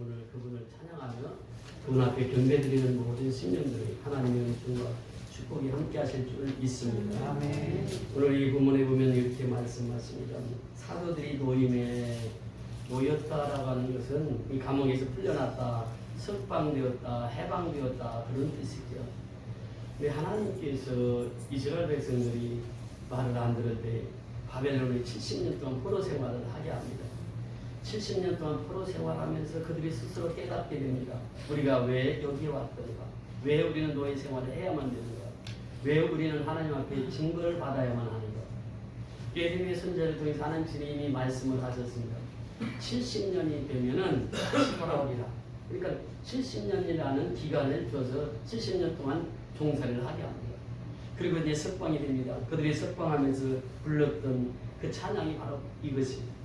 오늘 그분을 찬양하며 그분 앞에 경배드리는 모든 신령들이 하나님의 은총과 축복이 함께 하실 줄 믿습니다. 아멘. 오늘 이 본문에 보면 이렇게 말씀하십니다. 사도들이 노임에 놓였다라고 하는 것은 이 감옥에서 풀려났다, 석방되었다, 해방되었다 그런 뜻이죠. 근데 하나님께서 이스라엘 백성들이 말을 안 들을 때 바벨론에 70년 동안 포로 생활을 하게 합니다. 70년 동안 포로 생활하면서 그들이 스스로 깨닫게 됩니다. 우리가 왜 여기에 왔던가? 왜 우리는 노예 생활을 해야만 되는가? 왜 우리는 하나님 앞에 증거를 받아야만 하는가? 예레미야 선지자를 통해서 하나님 주님이 말씀을 하셨습니다. 70년이 되면은 돌아오리라. 그러니까 70년이라는 기간을 줘서 70년 동안 종살이를 하게 합니다. 그리고 이제 석방이 됩니다. 그들이 석방하면서 불렀던 그 찬양이 바로 이것입니다.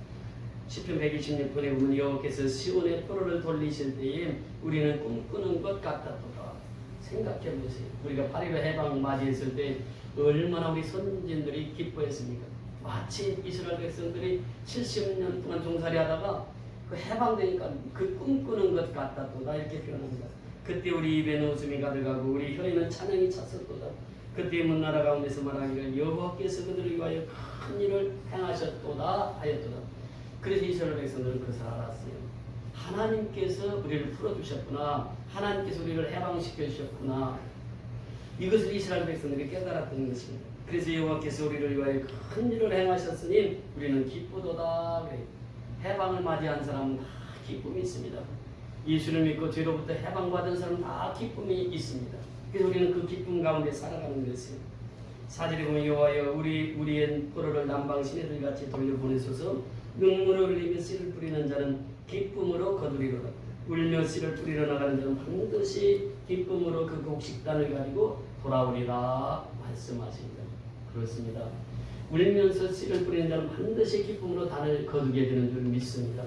시편 126편에 보면 여호와께서 시온의 포로를 돌리실 때에 우리는 꿈꾸는 것 같았도다. 생각해 보세요. 우리가 8.15 해방 맞이했을 때 얼마나 우리 선진들이 기뻐했습니까? 마치 이스라엘 백성들이 70년 동안 종살이 하다가 그 해방되니까 그 꿈꾸는 것 같았도다 이렇게 표현합니다. 그때 우리 입에는 웃음이 가득하고 우리 혀에는 찬양이 찼었도다. 그때 문나라 가운데서 말하기를 여호와께서 그들을 위하여 큰 일을 행하셨도다 하였도다. 그래서 이스라엘 백성들은 그것을 알았어요. 하나님께서 우리를 풀어주셨구나. 하나님께서 우리를 해방시켜 주셨구나. 이것을 이스라엘 백성들이 깨달았던 것입니다. 그래서 여호와께서 우리를 위하여 큰 일을 행하셨으니 우리는 기쁘도다. 해방을 맞이한 사람은 다 기쁨이 있습니다. 예수를 믿고 죄로부터 해방받은 사람은 다 기쁨이 있습니다. 그래서 우리는 그 기쁨 가운데 살아가는 것이에요. 4절에 보면 여호와여 우리의 포로를 남방 시내들 같이 돌려보내소서. 눈물을 흘리며 씨를 뿌리는 자는 기쁨으로 거두리로다. 울며 씨를 뿌리러 나가는 자는 반드시 기쁨으로 그 곡식단을 가지고 돌아오리라 말씀하십니다. 그렇습니다. 울면서 씨를 뿌리는 자는 반드시 기쁨으로 단을 거두게 되는 줄 믿습니다.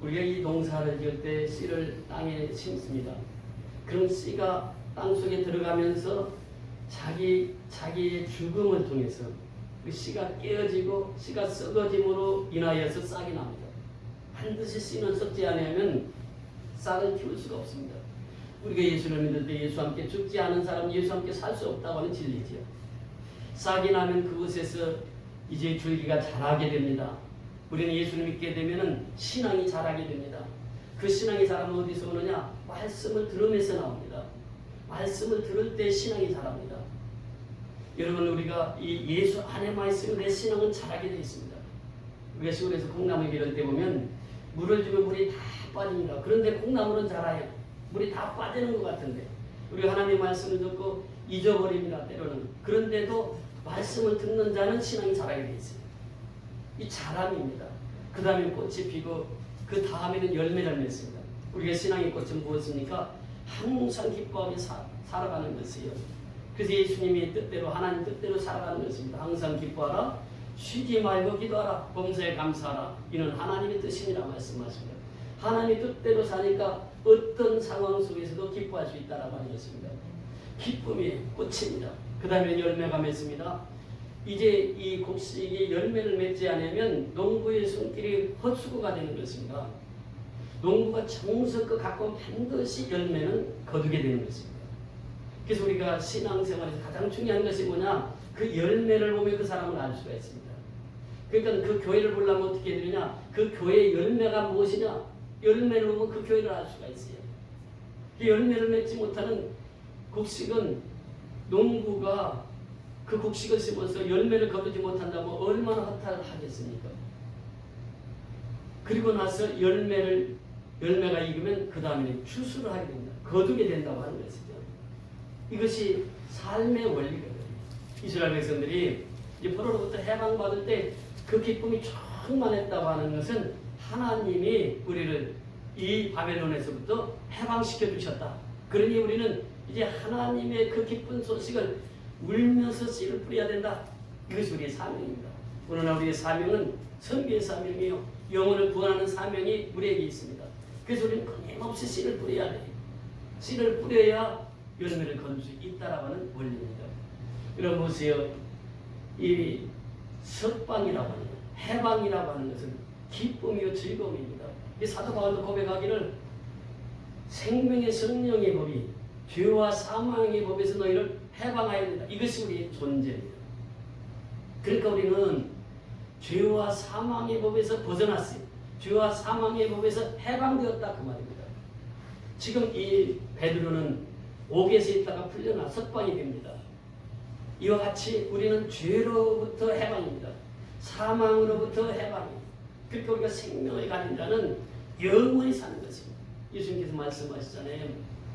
우리가 이 농사를 지을 때 씨를 땅에 심습니다. 그럼 씨가 땅속에 들어가면서 자기의 죽음을 통해서 그 씨가 깨어지고 씨가 썩어짐으로 인하여서 싹이 납니다. 반드시 씨는 썩지 않으면 싹을 키울 수가 없습니다. 우리가 예수를 믿을 때 예수와 함께 죽지 않은 사람은 예수와 함께 살 수 없다고 하는 진리지요. 싹이 나면 그곳에서 이제 줄기가 자라게 됩니다. 우리는 예수를 믿게 되면 신앙이 자라게 됩니다. 그 신앙이 자라면 어디서 오느냐? 말씀을 들으면서 나옵니다. 말씀을 들을 때 신앙이 자랍니다. 여러분 우리가 이 예수 안에만 있으면 내 신앙은 자라게 되어 있습니다. 우리가 시골에서 콩나물 기를 때 보면 물을 주면 물이 다 빠집니다. 그런데 콩나물은 자라요. 물이 다 빠지는 것 같은데 우리가 하나님의 말씀을 듣고 잊어버립니다. 때로는. 그런데도 말씀을 듣는 자는 신앙이 자라게 되어 있어요. 이 자람입니다. 그 다음에 꽃이 피고 그 다음에는 열매를 맺습니다. 우리가 신앙의 꽃은 무엇입니까? 항상 기뻐하며 살아가는 것이에요. 그래서 예수님이 뜻대로 하나님 뜻대로 살아가는 것입니다. 항상 기뻐하라. 쉬지 말고 기도하라. 범사에 감사하라. 이는 하나님의 뜻이니라 말씀하십니다. 하나님의 뜻대로 사니까 어떤 상황 속에서도 기뻐할 수 있다라고 하는 것입니다. 기쁨이 꽃입니다. 그 다음에 열매가 맺습니다. 이제 이 곡식이 열매를 맺지 않으면 농부의 손길이 헛수고가 되는 것입니다. 농부가 정성껏 갖고 반드시 열매는 거두게 되는 것입니다. 그래서 우리가 신앙생활에서 가장 중요한 것이 뭐냐? 그 열매를 보면 그 사람을 알 수가 있습니다. 그러니까 그 교회를 보려면 어떻게 해야 되느냐? 그 교회의 열매가 무엇이냐? 열매를 보면 그 교회를 알 수가 있어요. 그 열매를 맺지 못하는 곡식은 농부가 그 곡식을 심어서 열매를 거두지 못한다면 얼마나 허탈하겠습니까? 그리고 나서 열매가 익으면 그 다음에 추수를 하게 됩니다. 거두게 된다고 하는 것이죠. 이것이 삶의 원리거든요. 이스라엘 백성들이 이 포로로부터 해방받을 때 그 기쁨이 충만했다고 하는 것은 하나님이 우리를 이 바벨론에서부터 해방시켜 주셨다. 그러니 우리는 이제 하나님의 그 기쁜 소식을 울면서 씨를 뿌려야 된다. 이것이 우리의 사명입니다. 오늘날 우리의 사명은 선교의 사명이요. 영혼을 구원하는 사명이 우리에게 있습니다. 그래서 우리는 끊임없이 씨를 뿌려야 돼요. 씨를 뿌려야 열매를 거둘 수 있다라고 하는 원리입니다. 여러분 보세요. 이 석방이라고 하는 것, 해방이라고 하는 것은 기쁨이요 즐거움입니다. 이 사도 바울도 고백하기를 생명의 성령의 법이 죄와 사망의 법에서 너희를 해방하여야 된다. 이것이 우리의 존재입니다. 그러니까 우리는 죄와 사망의 법에서 벗어났어요. 죄와 사망의 법에서 해방되었다 그 말입니다. 지금 이 베드로는 옥에서 있다가 풀려나 석방이 됩니다. 이와 같이 우리는 죄로부터 해방입니다. 사망으로부터 해방입니다. 그러니까 우리가 생명을 가진 자는 영원히 사는 것입니다. 예수님께서 말씀하시잖아요.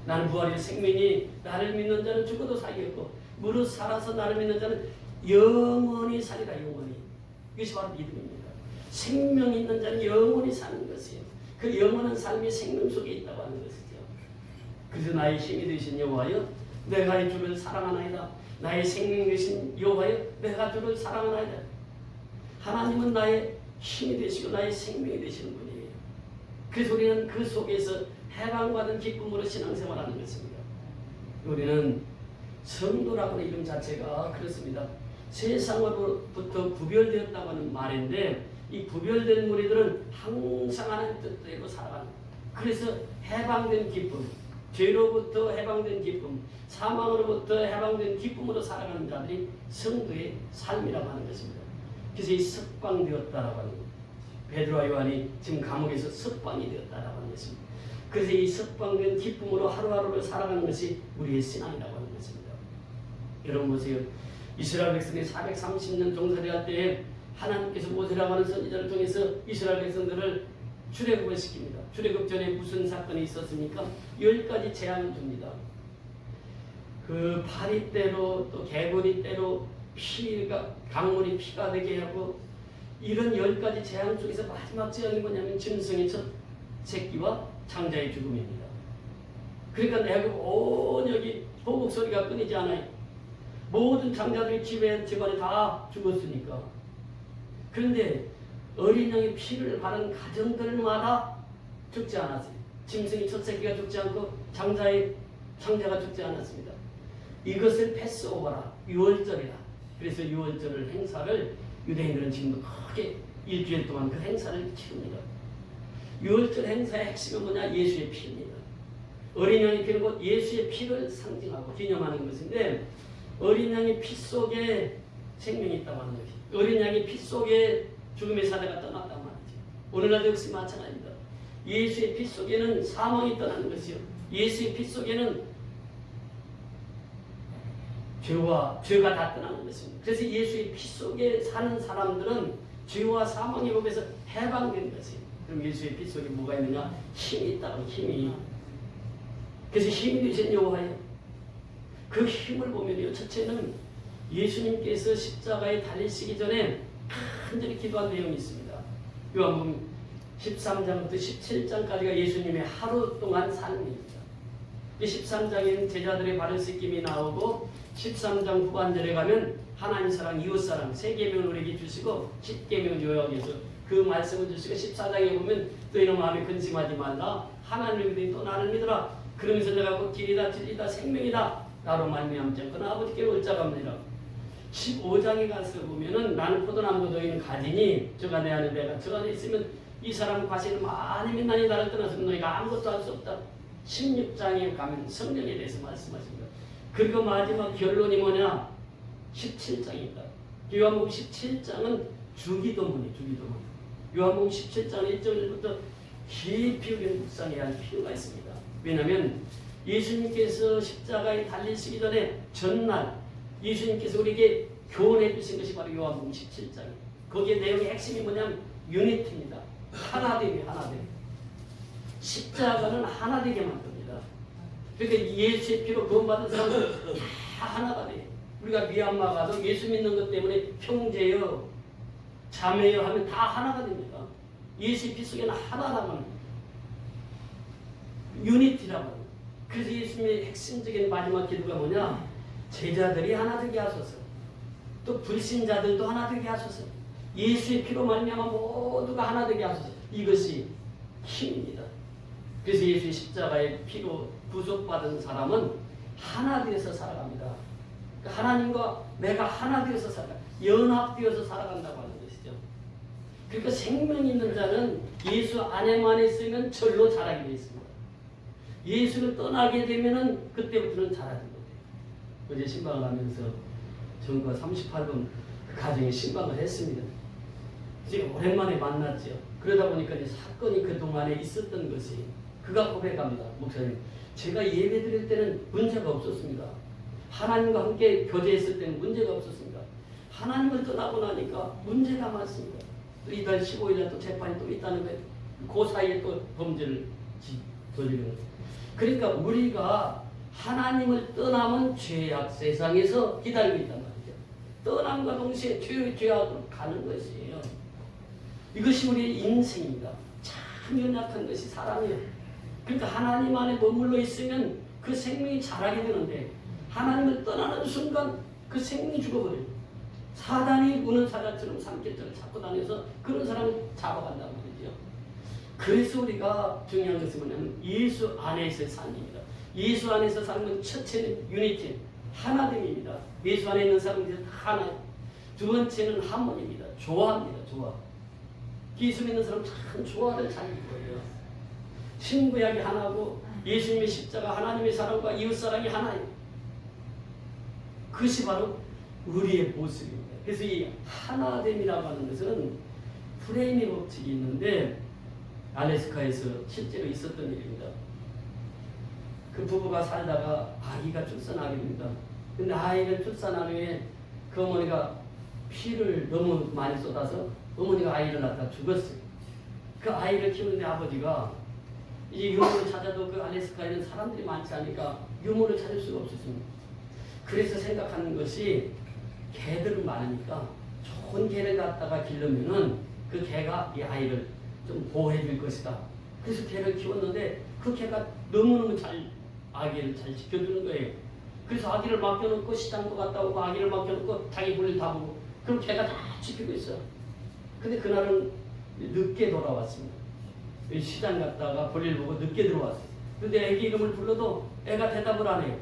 나는 부활의 생명이 나를 믿는 자는 죽어도 살겠고 무릇 살아서 나를 믿는 자는 영원히 살리라. 영원히. 이것이 바로 믿음입니다. 생명 있는 자는 영원히 사는 것이에요. 그 영원한 삶이 생명 속에 있다고 하는 것이죠. 그래서 나의 힘이 되신 여호와여 내가 이 주를 사랑하나이다. 나의 생명 되신 여호와여 내가 주를 사랑하나이다. 하나님은 나의 힘이 되시고 나의 생명이 되시는 분이에요. 그래서 우리는 그 속에서 해방받은 기쁨으로 신앙생활하는 것입니다. 우리는 성도라고 하는 이름 자체가 그렇습니다. 세상으로부터 구별되었다고 하는 말인데 이 구별된 무리들은 항상 하나님 뜻대로 살아가는 거예요. 그래서 해방된 기쁨, 죄로부터 해방된 기쁨, 사망으로부터 해방된 기쁨으로 살아가는 자들이 성도의 삶이라고 하는 것입니다. 그래서 이 석방되었다라고 하는 거예요. 베드로와 요한이 지금 감옥에서 석방이 되었다라고 하는 것입니다. 그래서 이 석방된 기쁨으로 하루하루를 살아가는 것이 우리의 신앙이라고 하는 것입니다. 여러분 보세요. 이스라엘 백성이 430년 종살이할 때에 하나님께서 모세라고 하는 선지자를 통해서 이스라엘 백성들을 출애굽을 시킵니다. 출애굽 전에 무슨 사건이 있었습니까? 10가지 재앙을 줍니다. 그 파리떼로 또 개구리떼로 피가 강물이 피가 되게 하고 이런 10가지 재앙 중에서 마지막 재앙이 뭐냐면 짐승의 첫 새끼와 장자의 죽음입니다. 그러니까 내가 온 여기 보복 소리가 끊이지 않아요. 모든 장자들이 집안에 다 죽었으니까. 그런데 어린 양의 피를 바른 가정들마다 죽지 않았어요. 짐승의 첫 새끼가 죽지 않고 장자가 죽지 않았습니다. 이것을 패스오버라, 유월절이라. 그래서 유월절 행사를 유대인들은 지금도 크게 일주일 동안 그 행사를 치릅니다. 유월절 행사의 핵심은 뭐냐? 예수의 피입니다. 어린 양의 피는 곧 예수의 피를 상징하고 기념하는 것인데 어린 양의 피 속에 생명이 있다고 하는 것이 어린 양의 피 속에 죽음의 사자가 떠났단 말이죠. 오늘날도 역시 마찬가지입니다. 예수의 피 속에는 사망이 떠나는 것이요. 예수의 피 속에는 죄가 다 떠나는 것입니다. 그래서 예수의 피 속에 사는 사람들은 죄와 사망의 법에서 해방된 것이에요. 그럼 예수의 피 속에 뭐가 있느냐? 힘이 있다고, 힘이. 그래서 힘이 되신 여호와예요. 그 힘을 보면요. 첫째는 예수님께서 십자가에 달리시기 전에 간절히 기도한 내용이 있습니다. 요한복음 13장부터 17장까지가 예수님의 하루 동안 삶입니다. 이 13장에는 제자들의 발을 씻김이 나오고 13장 후반절에 가면 하나님 사랑, 이웃 사랑, 세 계명을 우리에게 주시고 10계명을 요약해서 그 말씀을 주시고 14장에 보면 너희는 마음에 근심하지 말라. 하나님을 믿으니 또 나를 믿으라. 그러면서 내가 곧 길이다 진리다 생명이다. 나로 말미암지 않거나 아버지께로 올 자가 없느니라. 15장에 가서 보면은 나는 포도나무 너희는 가지니 저가 내 안에 내가 저가 내 있으면 이 사람 과실은 많이 믿나니 나를 떠나서 너희가 아무것도 할 수 없다. 16장에 가면 성령에 대해서 말씀하십니다. 그리고 마지막 결론이 뭐냐? 17장입니다. 요한복음 17장은 주기도문이에요. 주기도문. 요한복음 17장 1절부터 깊이 우리는 묵상해야 할 필요가 있습니다. 왜냐하면 예수님께서 십자가에 달리시기 전에 전날 예수님께서 우리에게 교훈해 주신 것이 바로 요한복음 17장이에요. 거기에 내용의 핵심이 뭐냐면 유니티입니다. 하나됨이 하나됨. 십자가는 하나되게 만듭니다. 그러니까 예수의 피로 구원받은 사람은 다 하나가 돼요. 우리가 미얀마 가도 예수 믿는 것 때문에 형제여 자매여 하면 다 하나가 됩니다. 예수의 피 속에는 하나라는 유니티라고 합니다. 그래서 예수님의 핵심적인 마지막 기도가 뭐냐? 제자들이 하나 되게 하소서. 또 불신자들도 하나 되게 하소서. 예수의 피로 말미암아 모두가 하나 되게 하소서. 이것이 힘입니다. 그래서 예수의 십자가의 피로 구속받은 사람은 하나 되어서 살아갑니다. 그러니까 하나님과 내가 하나 되어서 살아가, 연합되어서 살아간다고 하는 것이죠. 그러니까 생명이 있는 자는 예수 안에만 있으면 절로 자라게 되어 있습니다. 예수를 떠나게 되면은 그때부터는 자라는 거예요. 어제 신방을 하면서 전과 38번 그 가정에 신방을 했습니다. 이제 오랜만에 만났죠. 그러다 보니까 이제 사건이 그동안에 있었던 것이 그가 고백합니다. 목사님, 제가 예배 드릴 때는 문제가 없었습니다. 하나님과 함께 교제했을 때는 문제가 없었습니다. 하나님을 떠나고 나니까 문제가 많습니다. 또 이달 15일에 또 재판이 또 있다는 거예요. 그 사이에 또 범죄를 저지르는 거예요. 그러니까 우리가 하나님을 떠나면 죄악 세상에서 기다리고 있단 말이죠. 떠남과 동시에 죄악으로 가는 것이에요. 이것이 우리의 인생입니다. 참 연약한 것이 사람이에요. 그러니까 하나님 안에 머물러 있으면 그 생명이 자라게 되는데 하나님을 떠나는 순간 그 생명이 죽어버려요. 사단이 우는 사자처럼 산길들을 잡고 다녀서 그런 사람을 잡아간단 말이죠. 그래서 우리가 중요한 것은 뭐냐면 예수 안에서의 삶입니다. 예수 안에서 삶은 첫째는 유니티, 하나됨입니다. 예수 안에 있는 사람들은 다 하나예요. 두 번째는 하모니입니다. 조화입니다. 조화. 예수 믿는 사람 참 조화를 잘 이루어요. 신구약이 하나고 예수님의 십자가, 하나님의 사랑과 이웃사랑이 하나예요. 그것이 바로 우리의 모습입니다. 그래서 이 하나됨이라고 하는 것은 프레임의 법칙이 있는데 알래스카에서 실제로 있었던 일입니다. 그 부부가 살다가 아기가 출산하게 됩니다. 근데 아이를 출산한 후에 그 어머니가 피를 너무 많이 쏟아서 어머니가 아이를 낳다가 죽었어요. 그 아이를 키우는데 아버지가 이제 유모를 찾아도 그 알래스카에는 사람들이 많지 않으니까 유모를 찾을 수가 없었습니다. 그래서 생각하는 것이 개들은 많으니까 좋은 개를 갖다가 기르면은 그 개가 이 아이를 좀 보호해 줄 것이다. 그래서 개를 키웠는데 그 개가 너무너무 아기를 잘 지켜주는 거예요. 그래서 아기를 맡겨놓고 시장도 갔다 오고 아기를 맡겨놓고 자기 볼일 다 보고 그럼 개가 다 지키고 있어요. 근데 그날은 늦게 돌아왔습니다. 시장 갔다가 볼일 보고 늦게 들어왔어요. 근데 애기 이름을 불러도 애가 대답을 안 해요.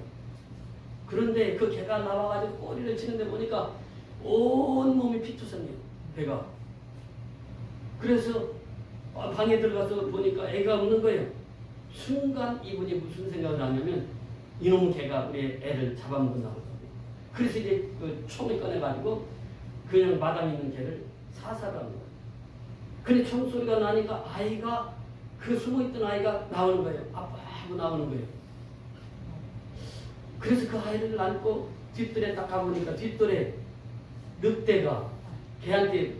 그런데 그 개가 나와가지고 꼬리를 치는데 보니까 온 몸이 피투성이에요. 배가. 그래서 방에 들어가서 보니까 애가 없는 거예요. 순간 이분이 무슨 생각을 하냐면 이놈 개가 우리 애를 잡아먹었나 보다. 그래서 이제 그 총을 꺼내가지고 그냥 마당에 있는 개를 사살하는 거예요. 근데 총소리가 나니까 아이가 그 숨어있던 아이가 나오는 거예요. 아빠 하고 나오는 거예요. 그래서 그 아이를 안고 뒷뜰에 딱 가보니까 뒷뜰에 늑대가 개한테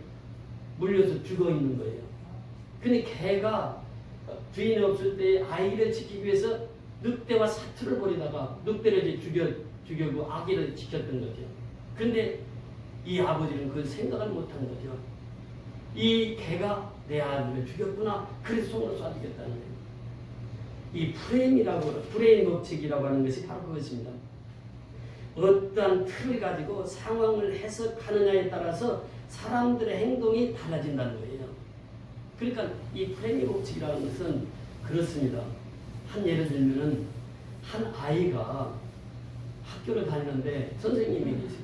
물려서 죽어 있는 거예요. 근데 개가 주인이 없을 때 아이를 지키기 위해서 늑대와 사투를 벌이다가 늑대를 이제 죽여고 아기를 지켰던 거죠. 그런데 이 아버지는 그걸 생각을 못한 거죠. 이 개가 내 아들을 죽였구나. 그래서 손으로 쏴주겠다는 거예요. 이 프레임 법칙이라고 하는 것이 바로 그것입니다. 어떠한 틀을 가지고 상황을 해석하느냐에 따라서 사람들의 행동이 달라진다는 거예요. 그러니까 이 프레임 법칙이라는 것은 그렇습니다. 한 예를 들면은 한 아이가 학교를 다니는데 선생님이 계세요.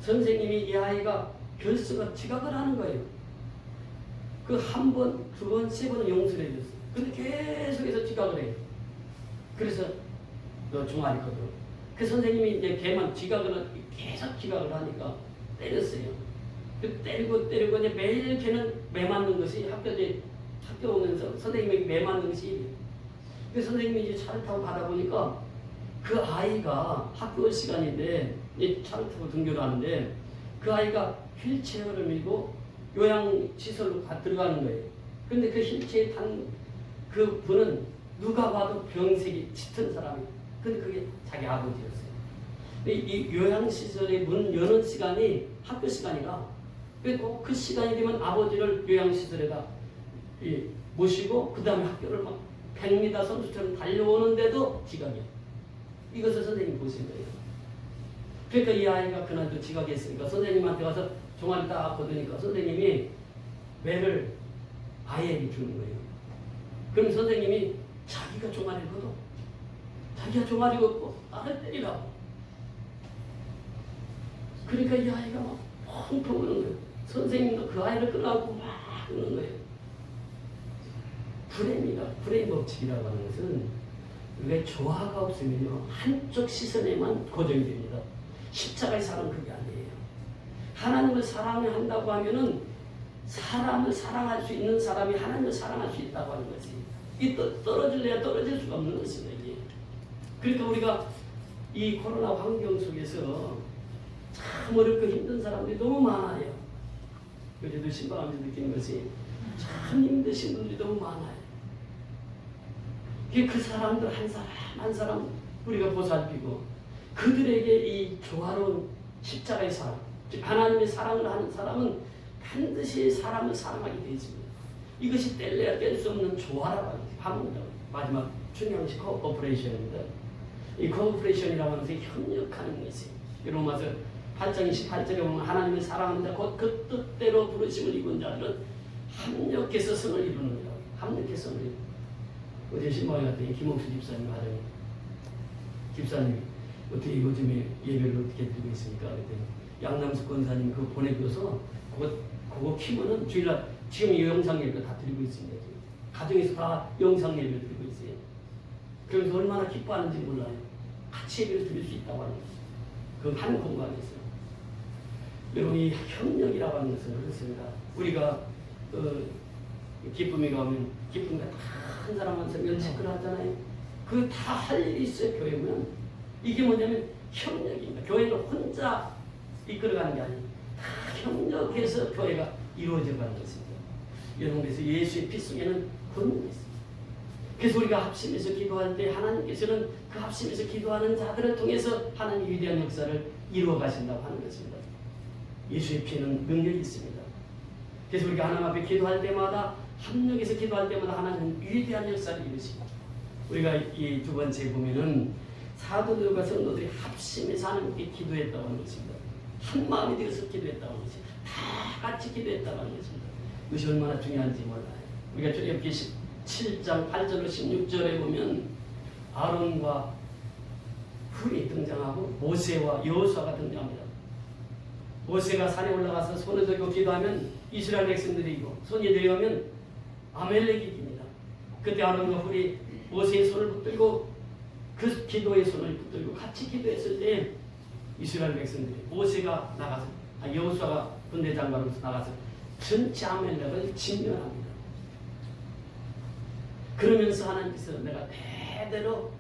선생님이 이 아이가 결석을 지각을 하는 거예요. 그 한 번, 두 번, 세 번은 용서를 해줬어요. 근데 계속해서 지각을 해요. 그래서 너 종아리거든. 그 선생님이 이제 걔만 계속 지각을 하니까 때렸어요. 그 때리고 이제 매일 걔는 매 맞는 것이 학교 오면서 선생님에게 매 맞는 것이 그 선생님이 이제 차를 타고 가다 보니까 그 아이가 학교 시간인데 이제 차를 타고 등교를 하는데 그 아이가 휠체어를 밀고 요양시설로 들어가는 거예요. 근데 그 휠체어에 탄 그 분은 누가 봐도 병색이 짙은 사람이에요. 근데 그게 자기 아버지였어요. 이 요양시설의 문 여는 시간이 학교 시간이라 꼭 그 시간이 되면 아버지를 요양시설에다 모시고 그 다음에 학교를 막 100m 선수처럼 달려오는데도 지각이에요. 이것을 선생님이 보신 거예요. 그러니까 이 아이가 그날도 지각했으니까 선생님한테 가서 종아리 딱 걷으니까 선생님이 매를 아이에게 주는 거예요. 그럼 선생님이 자기가 종아리를 걷어. 자기가 종아리 걷고 나를 때리라고. 그러니까 이 아이가 막 펑펑 우는 거예요. 선생님도 그 아이를 끌어안고 막 끄는 거예요. 불의 법칙이라고 하는 것은 우리가 조화가 없으면요 한쪽 시선에만 고정이 됩니다. 십자가의 사랑은 그게 아니에요. 하나님을 사랑한다고 하면은 사람을 사랑할 수 있는 사람이 하나님을 사랑할 수 있다고 하는 거지. 이 떨어질래야 떨어질 수가 없는 것입니다. 이게. 그러니까 우리가 이 코로나 환경 속에서 참 어렵고 힘든 사람들이 너무 많아요. 요즘도 신방하면서 느끼는 것이 참 힘드신 분들이 너무 많아요. 그 사람들 한 사람 한 사람 우리가 보살피고 그들에게 이 조화로운 십자가의 사랑, 하나님의 사랑을 하는 사람은 반드시 사람을 사랑하게 되어 있습니다. 이것이 뗄래야 뗄 수 없는 조화라고 합니다. 마지막 중요한 것이 코퍼레이션입니다. 이 코퍼레이션이라고 하는 것이 협력하는 것이 로마서 8장 28절에 보면 하나님을 사랑합니다. 곧 그 뜻대로 부르심을 입은 자들은 합력해서 성을 이루느니라. 합력해서 성을 이루느니라. 어제 신방에 갔더니 김홍수 집사님 하더니 집사님 어떻게 요즘에 예배를 어떻게 드리고 있습니까? 그랬더니 양남수 권사님 그거 보내줘서 그거 키면은 주일날 지금 이 영상 예배 다 드리고 있습니다. 지금. 가정에서 다 영상 예배 드리고 있어요. 그래서 얼마나 기뻐하는지 몰라요. 같이 예배를 드릴 수 있다고 하는 거죠. 그 한 공간에서. 여러분 이 협력이라고 하는 것은 그렇습니다. 우리가 기쁨이 가면 기쁨이 한 사람한테 면책을 하잖아요. 그 다 할 일이 있어요. 교회는. 이게 뭐냐면 협력입니다. 교회는 혼자 이끌어가는 게 아니에요. 다 협력해서 교회가 이루어져 가는 것입니다. 여러분 그래서 예수의 피 속에는 권능이 있습니다. 그래서 우리가 합심해서 기도할 때 하나님께서는 그 합심해서 기도하는 자들을 통해서 하나님의 위대한 역사를 이루어 가신다고 하는 것입니다. 예수의 피에는 능력이 있습니다. 그래서 우리가 하나님 앞에 기도할 때마다 합력해서 기도할 때마다 하나님은 위대한 역사를 이루십니다. 우리가 이 두 번째 보면은 사도들과 성도들이 합심해서 하나님께 기도했다고 하는 것입니다. 한 마음이 되어서 기도했다고 하는 것입니다. 다 같이 기도했다고 하는 것입니다. 이것이 얼마나 중요한지 몰라요. 우리가 출애굽기 7장 8절로 16절에 보면 아론과 훌이 등장하고 모세와 여호수아가 등장합니다. 모세가 산에 올라가서 손을 들고 기도하면 이스라엘 백성들이 이기고 손이 내려오면 아멜렉이 이깁니다. 그때 아론과 훌이 모세의 손을 붙들고 그 기도의 손을 붙들고 같이 기도했을 때 이스라엘 백성들이 모세가 나가서 여호수아가 군대 장관으로서 나가서 전체 아멜렉을 진멸합니다. 그러면서 하나님께서 내가 대대로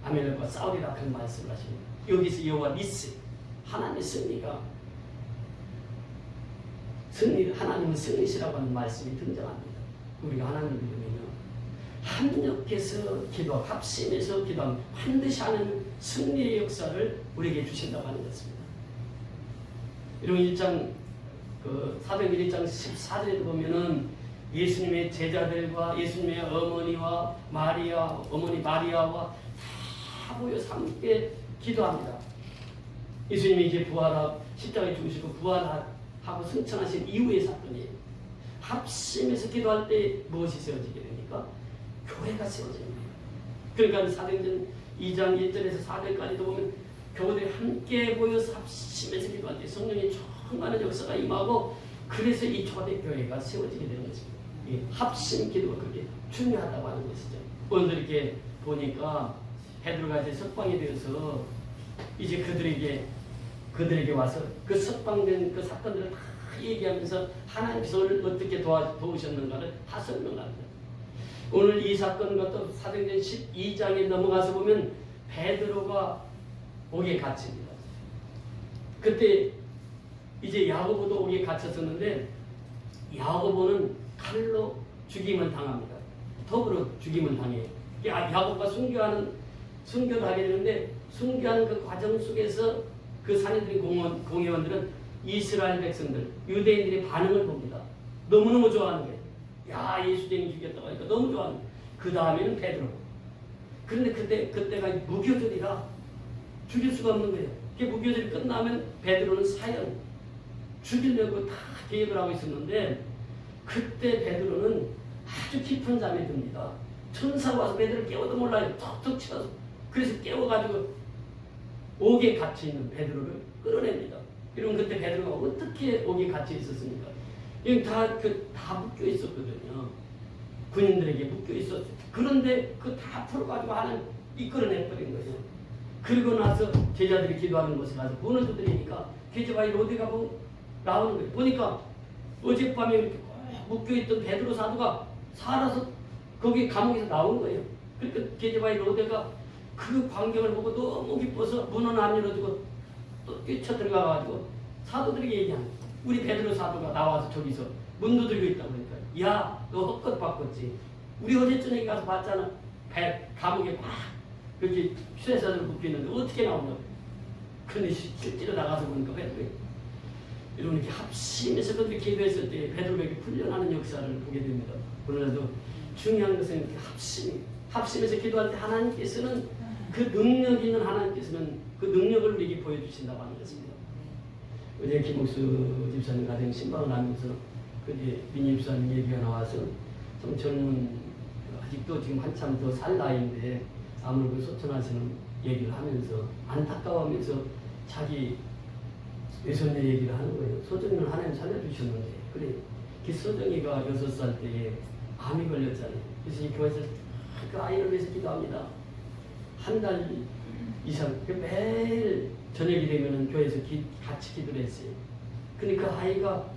아멜렉과 싸우리라 그런 말씀을 하십니다. 여기서 여호와 니스 하나님의 승리가 하나님은 승리시라고 하는 말씀이 등장합니다. 우리가 하나님을 믿으면요 합력해서 기도하고 합심해서 기도하면 반드시 하는 승리의 역사를 우리에게 주신다고 하는 것입니다. 이런 1장 사도행전 1장 14절에 보면은 예수님의 제자들과 예수님의 어머니와 어머니 마리아와 다 모여서 함께 기도합니다. 예수님이 이제 십자가에 죽으시고 부활하고 승천하신 이후의 사건이에요. 합심해서 기도할 때 무엇이 세워지게 됩니까? 교회가 세워지는 거예요. 그러니까 사도행전 2장 1절에서 4절까지도 보면 교우들이 함께 모여서 합심해서 기도할 때 성령의 충만한 역사가 임하고 그래서 이 초대교회가 세워지게 되는 것입니다. 이 합심 기도가 그렇게 중요하다고 하는 것이죠. 오늘 이렇게 보니까 베드로가 이제 석방이 되어서 이제 그들에게 와서 그 석방된 그 사건들을 다 얘기하면서 하나님께서 어떻게 도우셨는가를 다 설명합니다. 오늘 이 사건과 또 사도행전 12장에 넘어가서 보면 베드로가 옥에 갇힙니다. 그때 이제 야고보도 옥에 갇혔었는데 야고보는 칼로 죽임을 당합니다. 더불어 죽임을 당해요. 야고보가 순교를 하게 되는데 순교하는 그 과정 속에서 그 산헤드린 공회원들은 이스라엘 백성들, 유대인들의 반응을 봅니다. 너무너무 좋아하는 거예요. 야, 예수쟁이 죽였다고 하니까 너무 좋아하는 거예요. 그 다음에는 베드로. 그런데 그때가 무교절이라 죽일 수가 없는 거예요. 무교절이 끝나면 베드로는 사형, 죽이려고 다 계획을 하고 있었는데 그때 베드로는 아주 깊은 잠에 듭니다. 천사가 와서 베드로를 깨워도 몰라요. 톡톡 쳐서. 그래서 깨워가지고 옥에 갇혀있는 베드로를 끌어냅니다. 그럼 그때 베드로가 어떻게 옥에 갇혀 있었습니까? 여기 다 묶여 있었거든요. 군인들에게 묶여 있었어요. 그런데 그 다 풀어가지고 하나님 이끌어내버린 거예요. 그리고 나서 제자들이 기도하는 곳에 가서 문을 두드리니까 계제바위 로데가 나오는 거예요. 보니까 어젯밤에 이렇게 묶여있던 베드로 사도가 살아서 거기 감옥에서 나온 거예요. 그러니까 계제바위 로데가 그 광경을 보고 너무 기뻐서 문은 안 열어주고 또 뛰쳐 들어가가지고 사도들에게 얘기하는 거예요. 우리 베드로 사도가 나와서 저기서 문 두드리고 있다고 그러니까 야, 너 헛것 바꿨지. 우리 어제 저녁에 가서 봤잖아. 감옥에 막 그렇게 쇠사들 묶여있는데 어떻게 나오냐고. 근데 실제로 나가서 보니까 베드로가 이렇게 합심해서 그렇게 기도했을 때 베드로가 이렇게 풀려나는 역사를 보게 됩니다. 그러나도 중요한 것은 이렇게 합심해서 기도할 때 하나님께서는 그 능력 있는 하나님께서는 그 능력을 우리에게 보여주신다고 하는 것입니다. 어제 김옥수 집사님 가정 신방을 하면서 그게 민희 집사님 얘기가 나와서 좀 젊은 아직도 지금 한참 더 살 나이인데 아무래도 소천하시는 얘기를 하면서 안타까워하면서 자기 외손녀 얘기를 하는 거예요. 소정이는 하나님 살려주셨는데 그래 소정이가 6살 때에 암이 걸렸잖아요. 그래서 이 교회에서 그 아이를 위해서 기도합니다. 한 달 이상 매일 저녁이 되면 교회에서 같이 기도를 했어요. 근데 그 아이가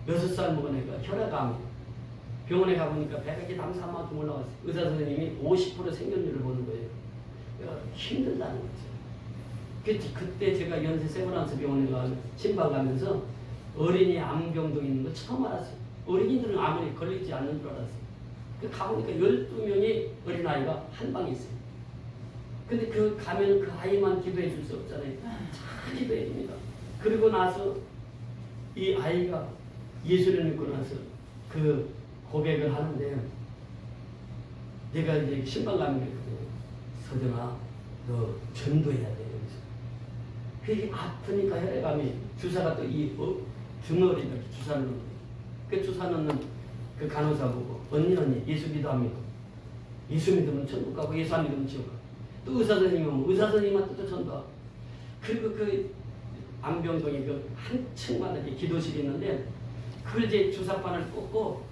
6살 먹은 애가 혈압암이에요. 병원에 가보니까 배가 이렇게 남산만큼 올라왔어요. 의사 선생님이 50% 생존율을 보는 거예요. 힘들다는 거죠. 그때 제가 연세 세브란스 병원에 신방 가면서 어린이 암병동 있는 거 처음 알았어요. 어린이들은 암에 걸리지 않는 줄 알았어요. 가보니까 12명의 어린아이가 한 방에 있어요. 근데 가면 그 아이만 기도해 줄 수 없잖아요. 잘 기도해 줍니다. 그리고 나서 이 아이가 예수를 믿고 나서 그 고백을 하는데 내가 이제 신방 가면 그랬거든요. 서정아, 너 전도해야 돼. 여기서. 그게 아프니까 혈액암이 주사가 또 이 등어리를 이렇게 주사를 넣는 거예요. 그 주사 넣는 그 간호사 보고 언니 예수 기도합니다. 예수 믿으면 천국 가고 예수 안 믿으면 지옥 가고 또 의사 선생님은 의사 선생님한테 또 전도하고 그리고 그 암병동에 그 한층만 이렇게 기도실이 있는데 그걸 이제 주사바늘 꽂고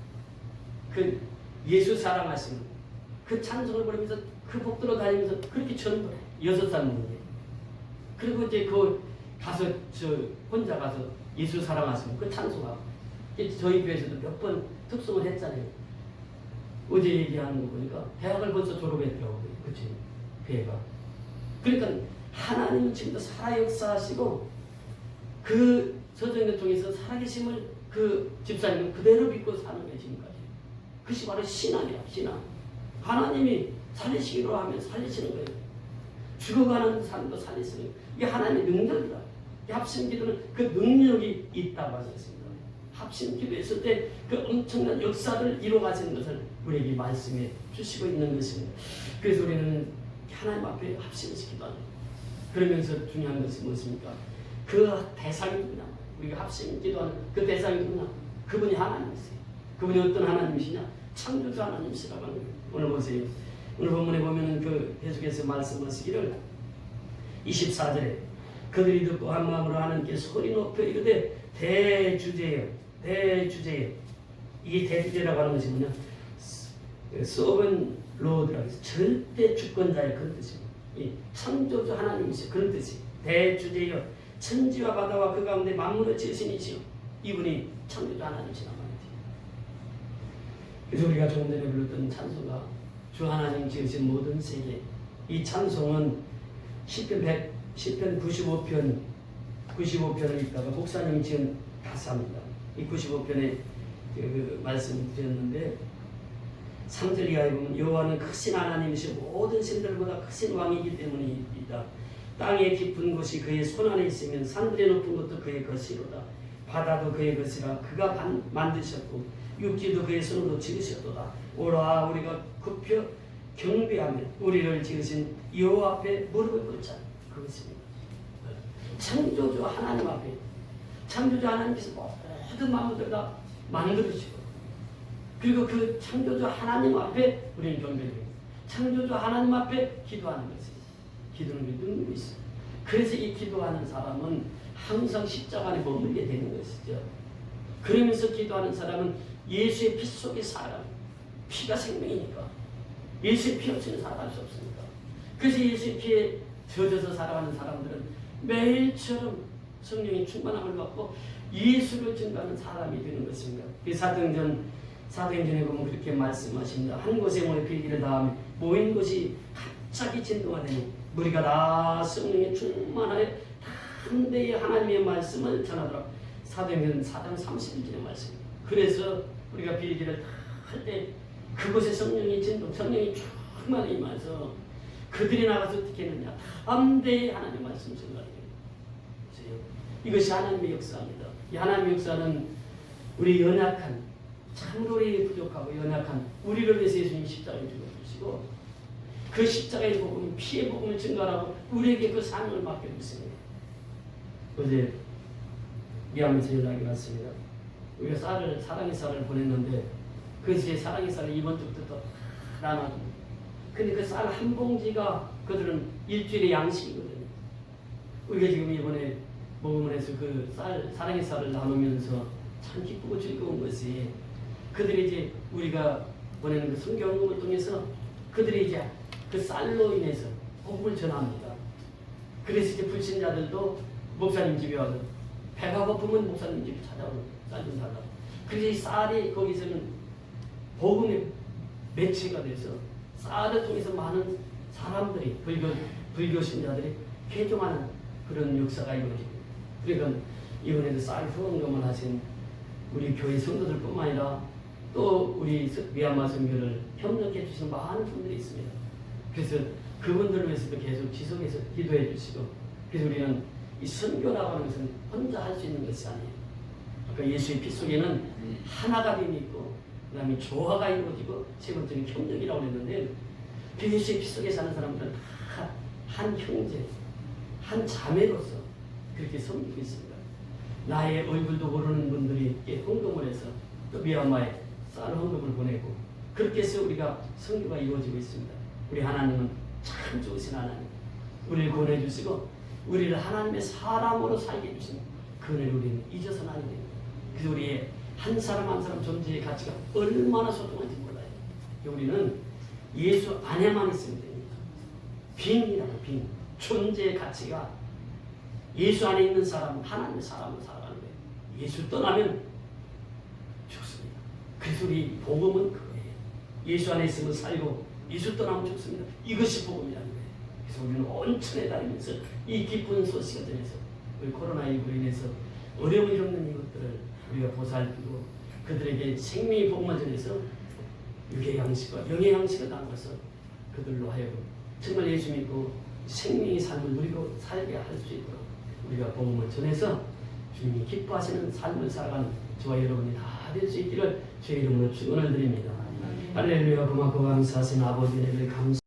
그 예수 사랑하시는 그 찬송을 부르면서 그 복도로 다니면서 그렇게 전도해. 6살 먹는데. 그리고 이제 그 가서 혼자 가서 예수 사랑하시는 그 찬송하고 저희 교회에서도 몇 번 특송을 했잖아요. 어제 얘기하는 거 보니까 대학을 벌써 졸업했더라고요. 그치? 교회가. 그러니까 하나님은 지금도 살아 역사하시고 그 서정을 통해서 살아계심을 그 집사님은 그대로 믿고 사는 거예요. 지금까지. 그것이 바로 신앙이야. 신앙. 하나님이 살리시기로 하면 살리시는 거예요. 죽어가는 사람도 살리시는 거예요. 이게 하나님의 능력이다. 이 합심기도는 그 능력이 있다고 하셨습니다. 합심기도했을 때 그 엄청난 역사를 이루어가시는 것을 우리에게 말씀해 주시고 있는 것입니다. 그래서 우리는 하나님 앞에 합심해서 기도합니다. 그러면서 중요한 것이 무엇입니까? 그 대상이 누구냐? 우리가 합심 기도하는 그 대상이 누구냐? 그분이 하나님이세요. 그분이 어떤 하나님이시냐? 창조주 하나님이시라고 하는 거예요. 오늘 보세요. 오늘 본문에 보면은 그 계속해서 말씀하시기를 24절에 그들이 듣고 한 마음으로 하나님께 소리 높여 이르되 대주제여 대주제여. 이 대주제라고 하는 것이 뭐냐? 소븐 로드라고 해서 절대 주권자의 그런 뜻입니다. 이 창조주 하나님이시여 그런 뜻이 대주제여 천지와 바다와 그 가운데 만물을 지으신 이시여. 이분이 창조주 하나님이시란 말이죠. 그래서 우리가 조금 전에 불렀던 찬송가 주 하나님 지으신 모든 세계, 이 찬송은 시편 95편을 읽다가 목사님이 지은 가사입니다. 이 95편에 그 말씀 드렸는데 3절 이하에 보면 여호와는 크신 하나님이시고 모든 신들보다 크신 왕이기 때문이다. 땅의 깊은 곳이 그의 손 안에 있으면 산들의 높은 것도 그의 것이로다. 바다도 그의 것이라 그가 만드셨고 육지도 그의 손으로 지으셨도다. 오라 우리가 굽혀 경배하며 우리를 지으신 여호와 앞에 무릎을 꿇자. 그것입니다. 창조주 하나님 앞에 창조주 하나님께서 모든 만물들 다 만들으시고 그리고 그 창조주 하나님 앞에 우리는 경배드립니다. 창조주 하나님 앞에 기도하는 것입니다. 기도는 능력이 있어요. 그래서 이 기도하는 사람은 항상 십자가 안에 머물게 되는 것이죠. 그러면서 기도하는 사람은 예수의 피 속에 살아. 피가 생명이니까. 예수의 피 없이는 살아갈 수 없습니다. 그래서 예수의 피에 젖어서 살아가는 사람들은 매일처럼 성령의 충만함을 받고 예수를 증거하는 사람이 되는 것입니다. 사도행전에 보면 그렇게 말씀하십니다. 한 곳에 모여 빌기를 다음에 모인 곳이 갑자기 진동하 되니 우리가 다 성령의 충만하여 담대히 하나님의 말씀을 전하더라. 사도행전 4장 31절의 말씀입니다. 그래서 우리가 빌기를 다 할 때 그곳에 성령의 진동, 성령이 충만히 임해서 그들이 나가서 어떻게 했느냐, 담대히 하나님의 말씀을 전하게 됩니다. 이것이 하나님의 역사입니다. 이 하나님의 역사는 우리 연약한, 참으로 부족하고 연약한 우리를 위해서 예수님이 십자가에 죽어주시고 그 십자가의 복음, 피의 복음을 증거하라고 우리에게 그 사명을 맡겨주셨습니다. 어제 미얀마에서 연락이 왔습니다. 우리가 사랑의 쌀을 보냈는데 그 제 사랑의 쌀을 이번 주부터 나눠줍니다. 근데 그 쌀 한 봉지가 그들은 일주일의 양식이거든요. 우리가 지금 이번에 먹으면 해서 그 사랑의 쌀을 나누면서 참 기쁘고 즐거운 것이 그들이 이제 우리가 보내는 그 선교헌금을 통해서 그들이 이제 그 쌀로 인해서 복음을 전합니다. 그래서 이제 불신자들도 목사님 집에 와서 배가 고프면 목사님 집에 찾아오는 쌀 좀 달라고. 그래서 이 쌀이 거기서는 복음의 매체가 돼서 쌀을 통해서 많은 사람들이 불교 신자들이 개종하는 그런 역사가 이루어집니다. 그러니까 이번에도 쌀 후원금을 하신 우리 교회 성도들뿐만 아니라 또 우리 미얀마 선교를 협력해 주시는 많은 분들이 있습니다. 그래서 그분들을 위해서도 계속 지속해서 기도해 주시고, 그래서 우리는 이 선교라고 하는 것은 혼자 할 수 있는 것이 아니에요. 그러니까 예수의 피 속에는 하나가 됨이 있고 그 다음에 조화가 이루어지고 세 번째는 협력이라고 했는데 그 예수의 피 속에 사는 사람들은 다 한 형제, 한 자매로서 그렇게 섬기고 있습니다. 나의 얼굴도 모르는 분들이 헌금을 해서 또 미얀마에 쌀 헌금을 보내고 그렇게 해서 우리가 선교가 이루어지고 있습니다. 우리 하나님은 참 좋으신 하나님, 우리를 구원해주시고 우리를 하나님의 사람으로 살게 해주신 그 은혜를 우리는 잊어서는 안 됩니다. 그래서 우리의 한 사람 한 사람 존재의 가치가 얼마나 소중한지 몰라요. 우리는 예수 안에만 있으면 됩니다. 빈이라고 빈. 존재의 가치가 예수 안에 있는 사람은 하나님의 사람으로 살아가는 거예요. 예수 떠나면 죽습니다. 그래서 우리 복음은 그거예요. 예수 안에 있으면 살고 예수 떠나면 죽습니다. 이것이 복음이라는 거예요. 그래서 우리는 온천에 다니면서 이 기쁜 소식을 전해서 우리 코로나19로 인해서 어려움을 겪는 이것들을 우리가 보살피고 그들에게 생명의 복음을 전해서 육의 양식과 영의 양식을 나눠서 그들로 하여금 정말 예수 믿고 생명의 삶을 누리고 살게 할 수 있도록 우리가 복음을 전해서 주님이 기뻐하시는 삶을 살아가는 저와 여러분이 다 될 수 있기를 주의 이름으로 축원을 드립니다. 할렐루야. 고맙고 감사하신 아버지 은혜를 감사